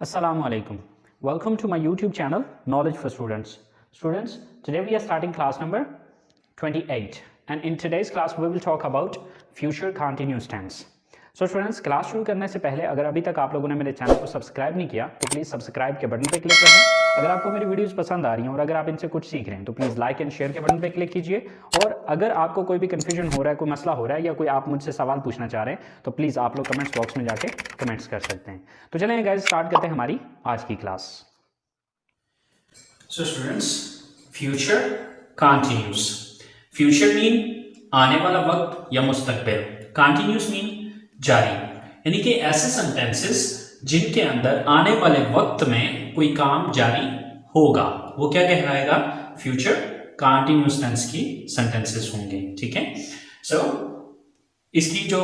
Assalamu alaikum. Welcome to my YouTube channel, Knowledge for Students. Students, today we are starting class number 28, and in today's class we will talk about future continuous tense. So students, class शुरू करने से पहले अगर अभी तक आप लोगों ने मेरे चैनल को सब्सक्राइब नहीं किया तो प्लीज़ सब्सक्राइब के बटन पे क्लिक कर दें। अगर आपको मेरी वीडियोस पसंद आ रही हैं और अगर आप इनसे कुछ सीख रहे हैं तो प्लीज़ लाइक एंड शेयर के बटन पे क्लिक कीजिए। और अगर आपको कोई भी कन्फ्यूजन हो रहा है, कोई मसला हो रहा है या कोई आप मुझसे सवाल पूछना चाह रहे हैं तो प्लीज़ आप लोग कमेंट्स बॉक्स में जाके कमेंट्स कर सकते हैं। तो चलें गाइस, स्टार्ट करते हैं हमारी आज की class. So students, future continuous. Future mean आने वाला वक्त या मुस्तकबिल, continuous mean जारी, यानी कि ऐसे सेंटेंसेस जिनके अंदर आने वाले वक्त में कोई काम जारी होगा वो क्या कहलाएगा? फ्यूचर कंटिन्यूअस टेंस की सेंटेंसेस होंगे। ठीक है, सो इसकी जो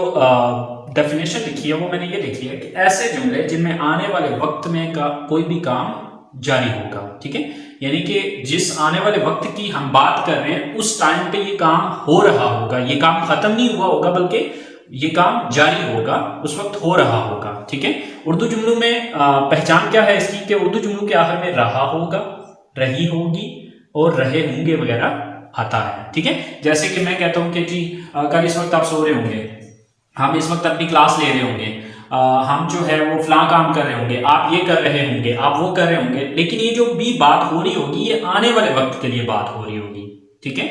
डेफिनेशन लिखी है वो मैंने ये लिखी है कि ऐसे जुमले जिनमें आने वाले वक्त में कोई भी काम जारी होगा। ठीक है, यानी कि जिस आने वाले वक्त की हम बात कर रहे हैं उस टाइम पे ये काम हो रहा होगा, ये काम खत्म नहीं हुआ होगा बल्कि ये काम जारी होगा, उस वक्त हो रहा होगा। ठीक है, उर्दू जुमलों में पहचान क्या है इसकी कि उर्दू जुमलों के आखिर में रहा होगा, रही होगी और रहे होंगे वगैरह आता है। ठीक है, जैसे कि मैं कहता हूं कि जी कल इस वक्त आप सो रहे होंगे, हम इस वक्त अपनी क्लास ले रहे होंगे, हम जो है वो फलां काम कर रहे होंगे, आप ये कर रहे होंगे, आप वो कर रहे होंगे, लेकिन ये जो भी बात हो रही होगी ये आने वाले वक्त के लिए बात हो रही होगी। ठीक है,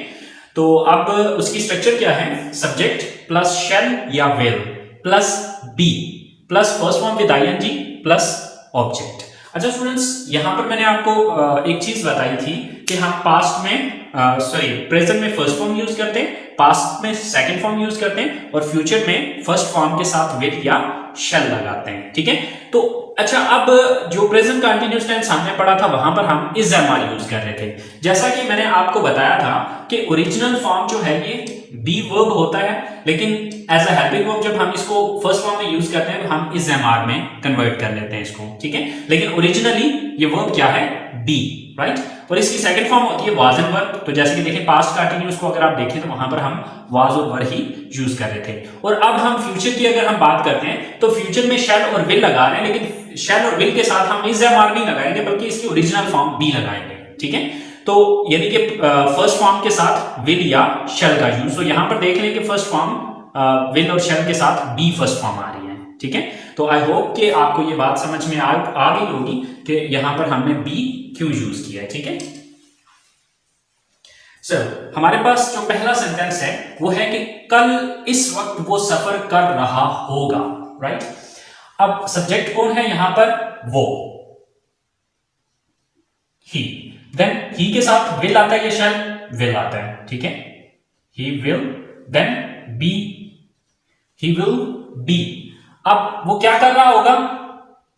तो अब उसकी स्ट्रक्चर क्या है? सब्जेक्ट प्लस शैल या will plus be plus first form with ING plus object. अच्छा स्टूडेंट्स, यहां पर मैंने आपको एक चीज बताई थी कि हम पास्ट में प्रेजेंट में फर्स्ट फॉर्म यूज करते हैं, पास्ट में सेकंड फॉर्म यूज करते हैं और फ्यूचर में फर्स्ट फॉर्म के साथ विद या शैल लगाते हैं। ठीक है, तो अच्छा, अब जो प्रेजेंट कंटिन्यूअस टेंस हमने पढ़ा था वहां पर हम इज एम यूज कर रहे थे। जैसा कि मैंने आपको बताया था कि ओरिजिनल फॉर्म जो है ये बी वर्ब होता है, लेकिन एज अ हेल्पिंग वर्ब जब हम इसको फर्स्ट फॉर्म में यूज करते हैं तो हम इज एम में कन्वर्ट कर लेते हैं इसको। ठीक है, लेकिन ओरिजिनली ये वर्ब क्या है? Be, right. और इसकी सेकंड फॉर्म होती है वाज एंड वर। तो जैसे कि देखिए पास्ट कंटिन्यूअस को अगर आप देखें तो वहां पर हम वाज और वर ही यूज कर रहे थे। और अब हम फ्यूचर की अगर हम बात करते हैं तो फ्यूचर में शैल और विल लगा रहे हैं, लेकिन शैल और विल के साथ हम इज एम नहीं लगाएंगे बल्कि इसकी ओरिजिनल फॉर्म बी लगाएंगे। ठीक है, तो यानी कि फर्स्ट फॉर्म के साथ विल या शैल का यूज। तो यहां पर देख लें कि फर्स्ट फॉर्म विल और शैल के साथ बी फर्स्ट फॉर्म आ रही है। ठीक है, तो आई होप कि आपको ये बात समझ में आ गई होगी कि यहां पर हमने बी क्यों यूज किया है। ठीक है, सर हमारे पास जो पहला सेंटेंस है वो है कि कल इस वक्त वो सफर कर रहा होगा, राइट। अब सब्जेक्ट कौन है यहां पर? वो, ही। देन ही के साथ विल आता है या शैल? विल आता है। ठीक है, he will, then be, he will be. अब वो क्या कर रहा होगा?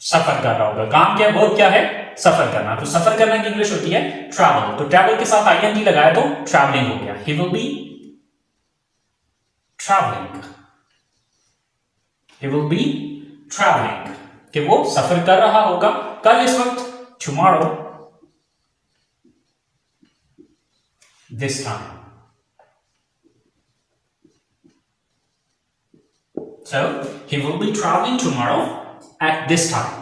सफर कर रहा होगा। काम क्या है? वर्ब क्या है? सफर करना। तो सफर करना की इंग्लिश होती है ट्रैवल। तो ट्रैवल के साथ आईएनजी लगाया तो ट्रैवलिंग हो गया। ही will be travelling, he will be travelling, कि वो सफर कर रहा होगा कल इस वक्त, tomorrow this time. So he will be traveling tomorrow at this time.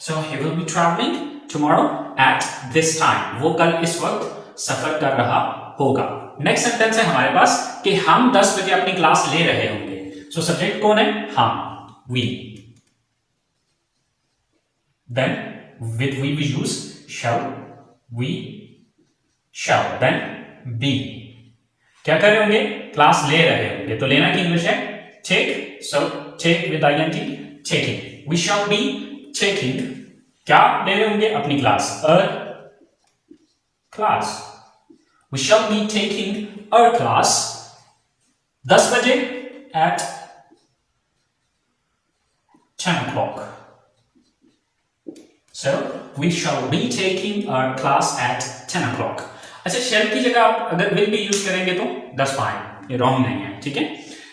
So he will be traveling tomorrow at this time. वो कल इस वक्त सफर कर रहा होगा। नेक्स्ट सेंटेंस है हमारे पास कि हम 10 बजे अपनी क्लास ले रहे होंगे। सो सब्जेक्ट कौन है? हम, we. Then with we use shall, we shall. Then be. क्या कर रहे होंगे? क्लास ले रहे होंगे। तो लेना की इंग्लिश है take. So take with I N G, taking. We shall be taking, क्या ले रहे होंगे? अपनी class, a class. We shall be taking a class 10 बजे at 10 o'clock. So we shall be taking our class at 10 o'clock. अच्छा, shell की जगह आप अगर विल भी यूज करेंगे तो दैट्स फाइन, ये रॉन्ग नहीं है। ठीक है,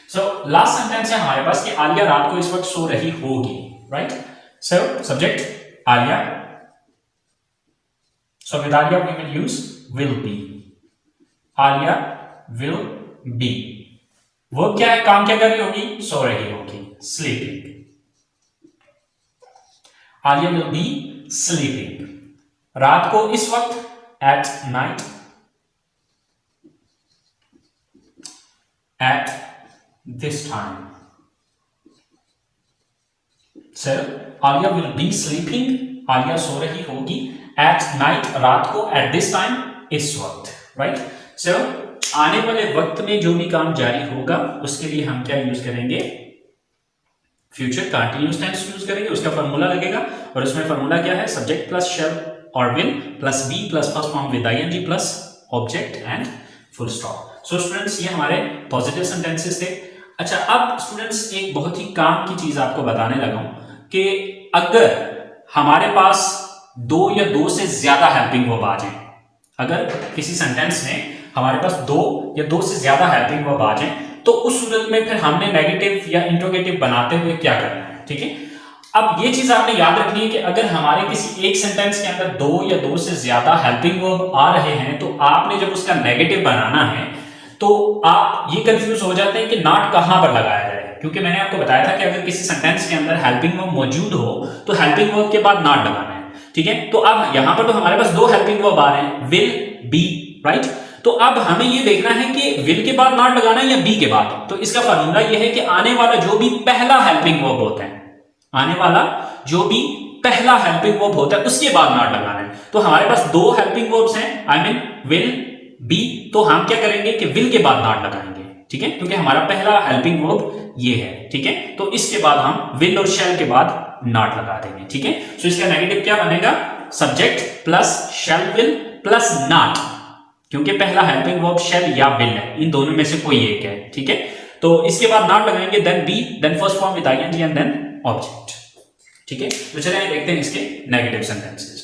सो लास्ट सेंटेंस है हमारे पास कि आलिया रात को इस वक्त सो रही होगी, right. So subject Alia, so with Alia we will use will be. Alia will be. वो क्या है? काम क्या कर रही होगी? सो रही होगी, sleeping. Alia will be sleeping, रात को इस वक्त, at night, at this time. Sir Alia will be sleeping, Alia सो रही होगी, एट नाइट रात को, एट दिस टाइम इस वक्त, राइट। सो आने वाले वक्त में जो भी काम जारी होगा उसके लिए हम क्या यूज करेंगे, फ्यूचर कंटिन्यूअस टेंस यूज करेंगे। उसका फॉर्मूला लगेगा और उसमें फॉर्मूला क्या है, सब्जेक्ट प्लस शैल और will plus be plus first form with ING plus object and full stop. So students ये हमारे पॉजिटिव सेंटेंसेस थे। अच्छा अब स्टूडेंट्स एक बहुत ही काम की चीज आपको बताने लगा हूं कि अगर हमारे पास दो या दो से ज्यादा हेल्पिंग वर्ब आ जाए, अगर किसी सेंटेंस में हमारे पास दो या दो से ज्यादा हेल्पिंग वर्ब आ जाए तो उस सूरत में फिर हमने नेगेटिव या इंट्रोगेटिव बनाते हुए क्या करना है, ठीक है। अब ये चीज आपने याद रखनी है कि अगर हमारे किसी एक सेंटेंस के अंदर दो या दो से ज्यादा हेल्पिंग वर्ब आ रहे हैं तो आपने जब उसका नेगेटिव बनाना है तो आप ये कंफ्यूज हो जाते हैं कि नॉट कहां पर लगाया जाए, क्योंकि मैंने आपको बताया था कि अगर किसी सेंटेंस के अंदर हेल्पिंग वर्ब मौजूद हो तो हेल्पिंग वर्ब के बाद नॉट लगाना है, ठीक है। तो अब यहां पर तो हमारे पास दो हेल्पिंग वर्ब आ रहे हैं, विल बी, राइट। तो अब हमें ये देखना है कि विल के बाद नॉट लगाना है या बी के बाद। तो इसका फार्मूला ये है कि आने वाला जो भी पहला हेल्पिंग वर्ब होता है, आने वाला जो भी पहला हेल्पिंग वर्ब होता है उसके बाद नॉट लगाना है। तो हमारे पास दो हेल्पिंग वर्ब्स हैं, आई मीन विल बी, तो हम क्या करेंगे कि विल के बाद नॉट लगाएंगे, ठीक है, क्योंकि हमारा पहला हेल्पिंग वर्ब ये है, ठीक है। तो इसके बाद हम विल और शैल के बाद नॉट लगा देंगे, ठीक है। सो इसका नेगेटिव क्या बनेगा, subject plus shell will plus not, क्योंकि पहला हेल्पिंग वर्ब शैल या विल है, इन दोनों में से कोई एक है, ठीक है। तो इसके बाद नॉट लगाएंगे, then be, then first form with I N G and then object, ठीक है। तो चलिए देखते हैं इसके negative sentences.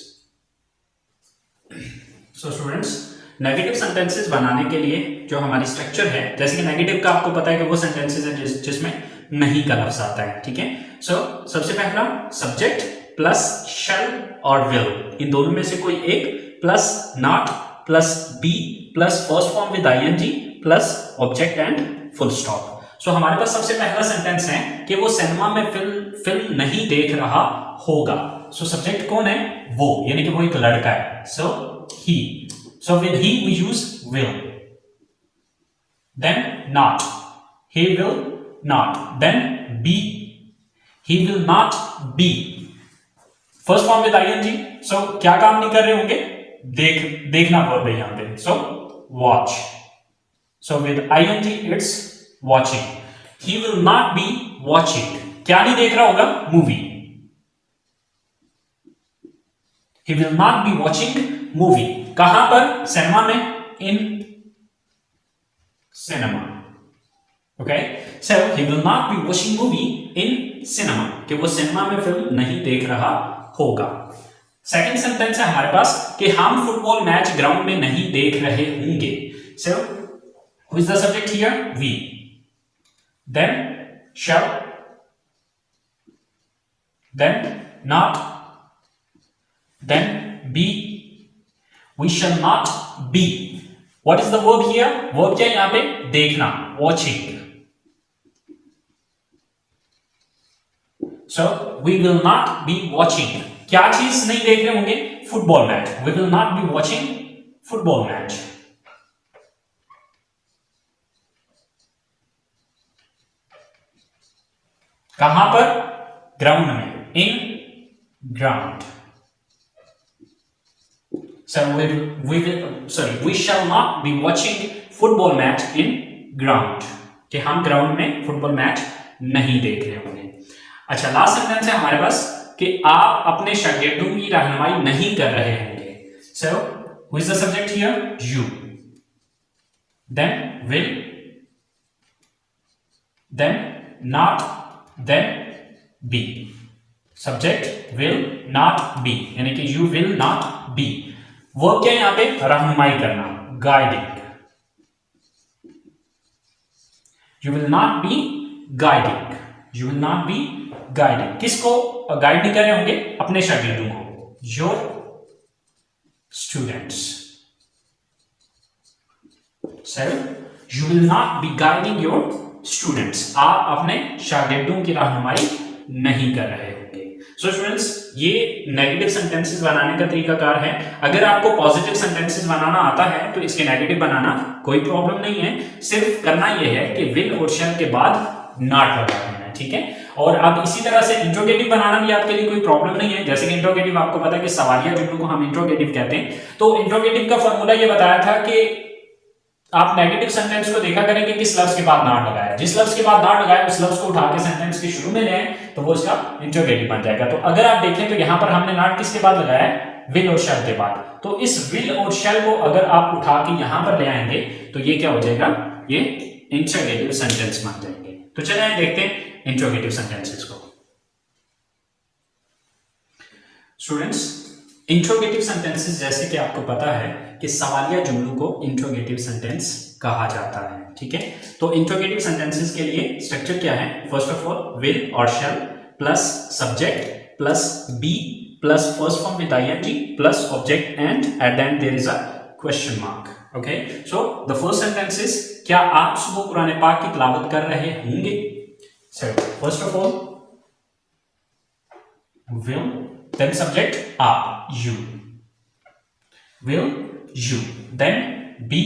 So students negative sentences बनाने के लिए जो हमारी स्ट्रक्चर है, जैसे कि नेगेटिव का आपको पता है कि वो सेंटेंसेस है जिसमें नहीं का लफ्ज आता है, ठीक है। सो सबसे पहला सब्जेक्ट प्लस शैल और विल, इन दोनों में से कोई एक, plus not plus be plus first form with ING plus object and full stop. So हमारे पास सबसे पहला सेंटेंस है कि वो सिनेमा में फिल्म नहीं देख रहा होगा। सो सब्जेक्ट कौन है, वो, यानी कि वो एक लड़का है, so he. So with he we use will, then not, he will not, then be, he will not be, first form with ING. So क्या काम नहीं कर रहे होंगे, देखना वर्ब है यहां पे, so watch. So with I N G it's watching, he will not be watching, क्या नहीं देख रहा होगा, movie, he will not be watching movie, कहां पर, सिनेमा में, in cinema, okay. So he will not be watching movie in cinema, कि वो सिनेमा में फिल्म नहीं देख रहा होगा। सेकंड सेंटेंस है हमारे पास कि हम फुटबॉल मैच ग्राउंड में नहीं देख रहे होंगे। So who is the subject here, we, then shall, then not, then be, we shall not be. What is the verb here, verb क्या है यहां पे, देखना, watching. So we will not be watching, क्या चीज नहीं देख रहे होंगे, football match, we will not be watching football match. कहां पर, ग्राउंड में, in ground. So we shall not be watching football match in ground, कि हम ग्राउंड में फुटबॉल मैच नहीं देख रहे होंगे। अच्छा लास्ट सेंटेंस है हमारे पास कि आप अपने शागिर्दों की रहनुमाई नहीं कर रहे होंगे। So who is the subject here, you, then will, then not, then be, subject will not be, यानी कि you will not be। Verb क्या है यहां पे, रहनुमाई करना, guiding, you will not be guiding, you will not be guiding, किसको guide नहीं कर रहे होंगे, अपने शागिर्दों को, your students. So you will not be guiding your students, आप अपने शागिर्दों की रहनुमाई नहीं कर रहे होंगे। सो स्टूडेंट्स, ये नेगेटिव सेंटेंसेस बनाने का तरीकाकार है। अगर आपको पॉजिटिव सेंटेंसेस बनाना आता है तो इसके नेगेटिव बनाना कोई प्रॉब्लम नहीं है, सिर्फ करना यह है कि विल और शैल के बाद नॉट लगा देना है, ठीक है। और अब इसी तरह से इंट्रोगेटिव बनाना भी आपके लिए कोई प्रॉब्लम नहीं है। जैसे कि इंट्रोगेटिव आपको पता है कि सवालिया जुमलों को हम इंट्रोगेटिव कहते हैं। तो इंट्रोगेटिव का फॉर्मूला ये बताया था कि आप नेगेटिव सेंटेंस को देखा करें कि किस लफ्ज के बाद नॉट लगाया, जिस लफ्ज के बाद नॉट लगाया उस लफ्ज को उठा के सेंटेंस के शुरू में ले आए तो वो इसका इंट्रोगेटिव बन जाएगा। तो अगर आप देखें तो यहां पर हमने नॉट किसके बाद लगाया है, विल और शैल के बाद। तो इस विल और शैल को अगर आप उठा के यहां पर ले आएंगे तो ये क्या हो जाएगा, ये इंट्रोगेटिव सेंटेंस बन जाएंगे। तो चलिए देखते हैं इंट्रोगेटिव सेंटेंसेस को। स्टूडेंट्स, इंट्रोगेटिव सेंटेंसेस जैसे कि आपको पता है कि सवालिया जुमलों को इंट्रोगेटिव सेंटेंस कहा जाता है, ठीक है। तो इंट्रोगेटिव सेंटेंसेस के लिए स्ट्रक्चर क्या है, फर्स्ट ऑफ ऑल विल और shall plus subject plus be plus first form with ING plus object and at the end there is a question mark. Okay, so the first sentence is, क्या आप सुबह कुरान पाक की तिलावत कर रहे होंगे। So first of all will, then subject आप, you, will you, then be,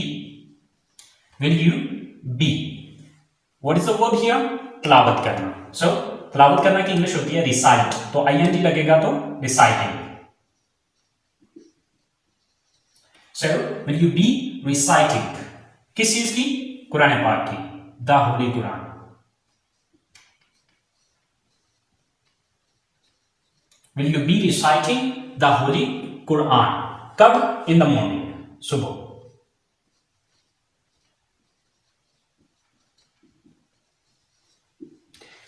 will you be, what is the verb here, तिलावत करना। so तिलावत करना की इंग्लिश होती है recite, तो ing लगेगा तो reciting। so will you be reciting, किस चीज की, कुरान पाक की, the holy Quran। Will you be reciting the Holy Quran? कब? In the morning, सुबह।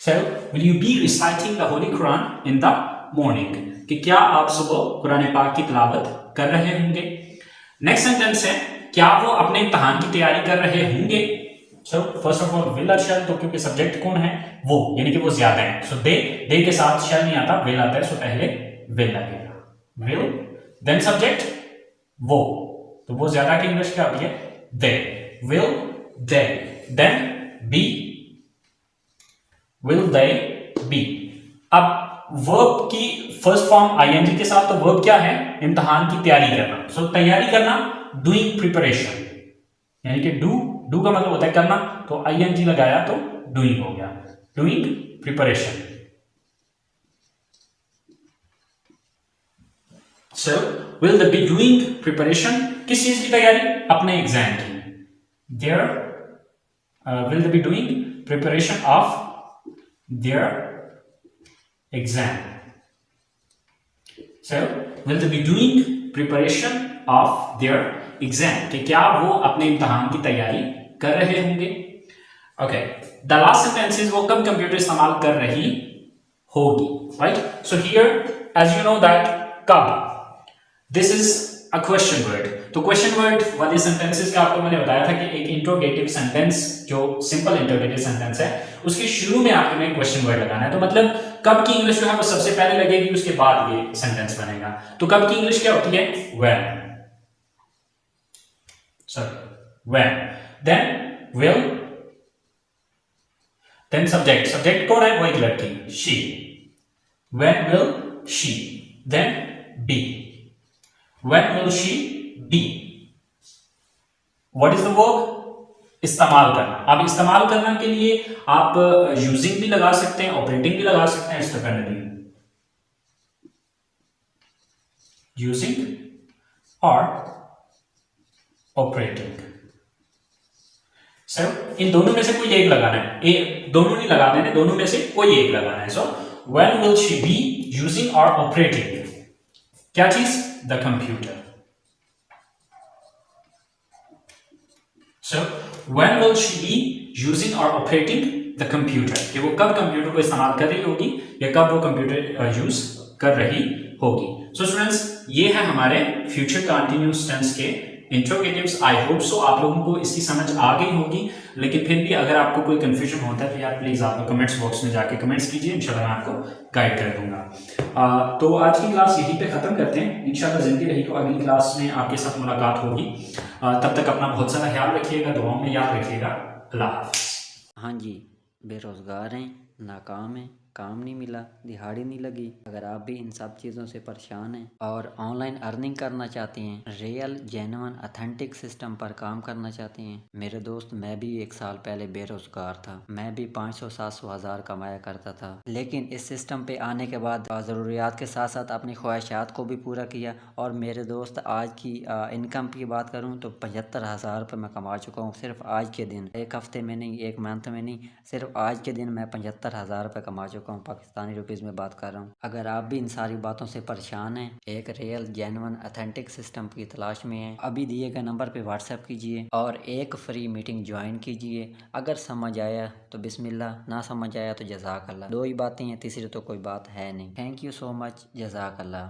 So, will you be reciting the Holy Quran in the morning? कि क्या आप सुबह कुरान पाक की तिलावत कर रहे होंगे। नेक्स्ट सेंटेंस है, क्या वो अपने इम्तिहान की तैयारी कर रहे होंगे। So first of all will और शैल, तो क्योंकि सब्जेक्ट कौन है, वो, यानी कि वो ज्यादा है। सो दे के साथ शैल नहीं आता, विल आता है। सो पहले विल लगेगा, विल, देन सब्जेक्ट वो, तो वो ज्यादा की इंग्लिश क्या होती है, they, will they, then be, will they be. अब वर्ब की फर्स्ट फॉर्म आईएनजी के साथ, तो वर्ब क्या है, इम्तिहान की तैयारी करना। सो तैयारी करना, डूइंग प्रिपरेशन, यानी कि डू का मतलब होता है करना, तो आईएनजी लगाया तो डूइंग हो गया, doing preparation. So, will they be doing preparation? किस चीज की तैयारी, अपने एग्जाम की। There will they be doing preparation of their exam? So, will they be doing preparation of their exam? कि क्या वो अपने इम्तिहान की तैयारी कर रहे होंगे। Okay, the last sentence is, वो कब कंप्यूटर इस्तेमाल कर रही होगी, right? So here, as you know that कब, this is a question word. तो क्वेश्चन वर्ड वाले सेंटेंसेस का आपको मैंने बताया था कि एक इंट्रोगेटिव सेंटेंस, जो सिंपल इंट्रोगेटिव सेंटेंस है, उसके शुरू में आपको एक क्वेश्चन वर्ड लगाना है। तो मतलब कब की इंग्लिश जो है वो सबसे पहले लगेगी, उसके बाद ये सेंटेंस बनेगा। तो कब की इंग्लिश क्या होती है, when, sorry when, then will, then subject, subject कौन है, वो एक लड़की, she, when will she, then be, when will she be, what is the verb, इस्तेमाल करना। अब इस्तेमाल करना के लिए आप यूजिंग भी लगा सकते हैं, ऑपरेटिंग भी लगा सकते हैं, इंडिपेंडेंटली, यूजिंग और ऑपरेटिंग। सर इन दोनों में से कोई एक लगाना है, दोनों नहीं लगा देने, दोनों में से कोई एक लगाना है। सो when will she be using or operating, क्या चीज, the computer। So when will she be using or operating the computer, कि वो कब कंप्यूटर को इस्तेमाल कर रही होगी या कब वो कंप्यूटर यूज कर रही होगी। सो स्टूडेंट्स, ये है हमारे फ्यूचर कंटिन्यूअस टेंस के इंट्रोगेटिव्स। आई होप सो आप लोगों को इसकी समझ आ गई होगी, लेकिन फिर भी अगर आपको कोई कंफ्यूजन होता है तो यार प्लीज़ आप कमेंट्स बॉक्स में जाके कमेंट्स कीजिए, इंशाल्लाह मैं आपको गाइड कर दूंगा। तो आज की क्लास यहीं पे ख़त्म करते हैं। इंशाल्लाह ज़िंदगी रही तो अगली क्लास में आपके साथ मुलाकात होगी। तब तक अपना बहुत सारा ख्याल रखिएगा, दुआओं में याद रखिएगा। अल्लाह हाफ़िज़। हाँ जी, बेरोज़गार हैं, नाकाम हैं, काम नहीं मिला, दिहाड़ी नहीं लगी। अगर आप भी इन सब चीज़ों से परेशान हैं और ऑनलाइन अर्निंग करना चाहते हैं, रियल जेन्युइन ऑथेंटिक सिस्टम पर काम करना चाहते हैं, मेरे दोस्त मैं भी 1 साल पहले बेरोजगार था। मैं भी 500-700 हज़ार कमाया करता था, लेकिन इस सिस्टम पे आने के बाद ज़रूरियात के साथ साथ अपनी ख्वाहिशात को भी पूरा किया। और मेरे दोस्त आज की इनकम की बात करूँ तो 75,000 रुपये मैं कमा चुका हूँ सिर्फ आज के दिन। एक हफ्ते में नहीं, एक मंथ में नहीं, सिर्फ आज के दिन मैं 75,000 रुपये कमा चुका हूँ, पाकिस्तानी रुपीज़ में बात कर रहा हूँ। अगर आप भी इन सारी बातों से परेशान हैं, एक रियल जेन्युइन ऑथेंटिक सिस्टम की तलाश में हैं, अभी दिए गए नंबर पे व्हाट्सएप कीजिए और एक फ्री मीटिंग ज्वाइन कीजिए। अगर समझ आया तो बिस्मिल्लाह, ना समझ आया तो जज़ाक अल्लाह। 2 ही बातें हैं, तीसरी तो कोई बात है नहीं। थैंक यू सो मच, जज़ाक अल्लाह।